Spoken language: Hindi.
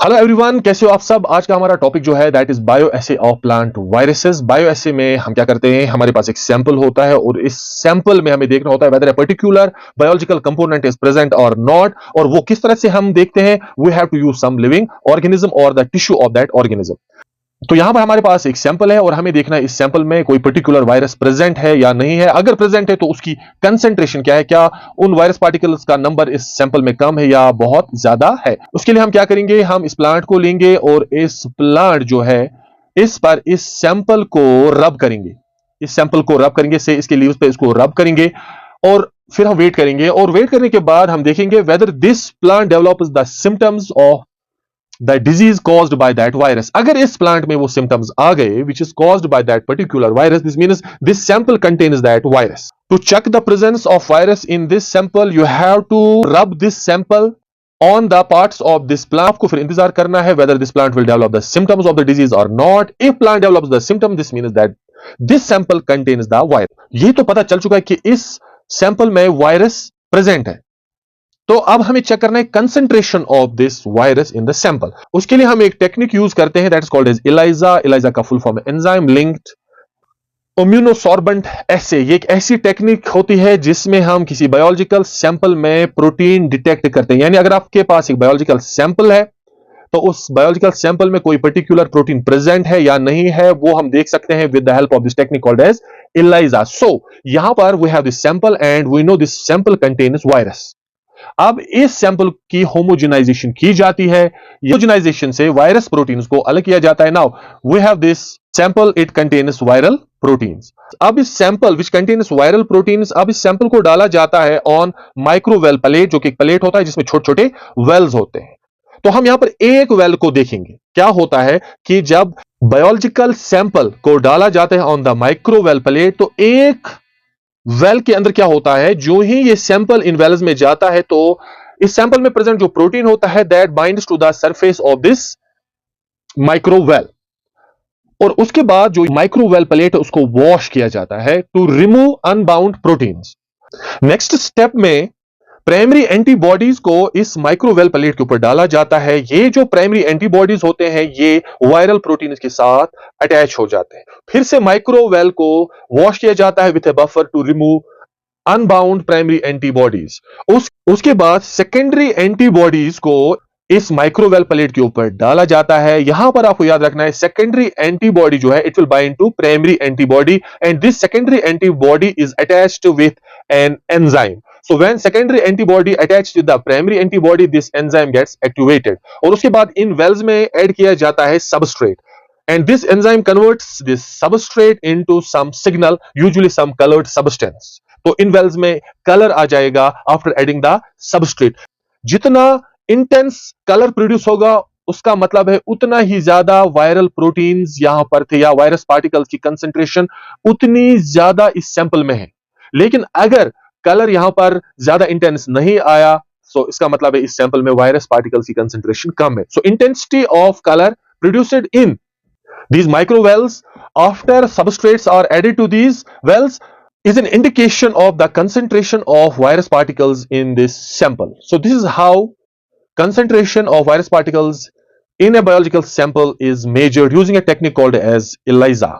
हेलो एवरीवन, कैसे हो आप सब। आज का हमारा टॉपिक जो है that is bio assay of plant viruses. Bio assay में हम क्या करते हैं, हमारे पास एक सैंपल होता है और इस सैंपल में हमें देखना होता है whether a particular biological component is present और नॉट। और वो किस तरह से हम देखते हैं, we have to use some living organism और the tissue of that organism. तो यहां पर हमारे पास एक सैंपल है और हमें देखना है इस सैंपल में कोई पर्टिकुलर वायरस प्रेजेंट है या नहीं है। अगर प्रेजेंट है तो उसकी कंसेंट्रेशन क्या है, क्या उन वायरस पार्टिकल्स का नंबर इस सैंपल में कम है या बहुत ज्यादा है। उसके लिए हम क्या करेंगे, हम इस प्लांट को लेंगे और इस प्लांट जो है इस पर इस सैंपल को रब करेंगे। इस सैंपल को रब करेंगे से इसके लीव्स पे इसको रब करेंगे और फिर हम वेट करेंगे। और वेट करने के बाद हम देखेंगे whether this plant develops the symptoms of the disease caused by that virus. अगर इस प्लांट में वो सिम्टम्स आ गए which is caused by that particular virus, this means this sample contains that virus. To check the presence of virus in this sample you have to rub this sample on the parts of this plant. को फिर इंतजार करना है whether this plant will develop the symptoms of the disease और not. If plant develops the symptom, this means that this sample contains the virus. ये तो पता चल चुका है कि इस सैंपल में वायरस प्रेजेंट है। तो अब हमें चेक करना है concentration of this virus in the sample. उसके लिए हम एक टेक्निक यूज करते हैं that is called as ELISA। ELISA का फुल फॉर्म है एंजाइम लिंक्ड इम्यूनोसॉर्बेंट एसे। ये एक ऐसी टेक्निक होती है जिसमें हम किसी बायोलॉजिकल सैंपल में प्रोटीन डिटेक्ट करते हैं। यानी अगर आपके पास एक बायोलॉजिकल सैंपल है तो उस बायोलॉजिकल सैंपल में कोई पर्टिकुलर प्रोटीन प्रेजेंट है या नहीं है, वो हम देख सकते हैं with the help of this technique called as ELISA। So यहां पर we have this sample and we know this sample contains virus. अब इस सैंपल की होमोजेनाइजेशन की जाती है। होमोजेनाइजेशन से वायरस प्रोटीन्स को अलग किया जाता है। Now we have this sample, it contains viral proteins. अब इस sample which contains viral proteins, अब इस सैंपल को डाला जाता है ऑन माइक्रोवेल प्लेट, जो कि एक प्लेट होता है जिसमें छोटे छोटे वेल्स होते हैं। तो हम यहां पर एक वेल को देखेंगे। क्या होता है कि जब बायोलॉजिकल सैंपल को डाला जाता है ऑन द माइक्रोवेल प्लेट, तो एक वेल के अंदर क्या होता है, जो ही ये सैंपल इन वेल्स में जाता है तो इस सैंपल में प्रेजेंट जो प्रोटीन होता है that binds to the surface of this microwell. और उसके बाद जो माइक्रोवेल प्लेट है उसको वॉश किया जाता है to remove unbound proteins. Next step में प्राइमरी एंटीबॉडीज को इस माइक्रोवेल प्लेट के ऊपर डाला जाता है। ये जो प्राइमरी एंटीबॉडीज होते हैं ये वायरल प्रोटीन के साथ अटैच हो जाते हैं। फिर से माइक्रोवेल को वॉश किया जाता है with a buffer to remove unbound primary antibodies. उसके बाद सेकेंडरी एंटीबॉडीज को इस माइक्रोवेल प्लेट के ऊपर डाला जाता है। यहां पर आपको याद रखना है सेकेंडरी एंटीबॉडी जो है it will bind to primary antibody and this secondary antibody is attached with an enzyme. So when secondary antibody attached to the primary antibody, this enzyme gets activated. और उसके बाद इन वेल्स में ऐड किया जाता है substrate and this enzyme converts this substrate into some signal, usually some colored substance. तो इन वेल्स में कलर आ जाएगा आफ्टर एडिंग द सबस्ट्रेट। जितना इंटेंस कलर प्रोड्यूस होगा उसका मतलब है उतना ही ज्यादा वायरल प्रोटीन्स यहां पर थे या वायरस पार्टिकल्स की कंसंट्रेशन उतनी ज्यादा इस सैंपल में है। लेकिन अगर कलर यहां पर ज्यादा इंटेंस नहीं आया सो इसका मतलब है इस सैंपल में वायरस पार्टिकल्स की कंसंट्रेशन कम है। सो intensity of colour produced in these microvels after substrates are added to these wells is an indication of the concentration of virus particles in this sample. So this is how concentration of virus particles in a biological sample is measured using a technique called as ELISA.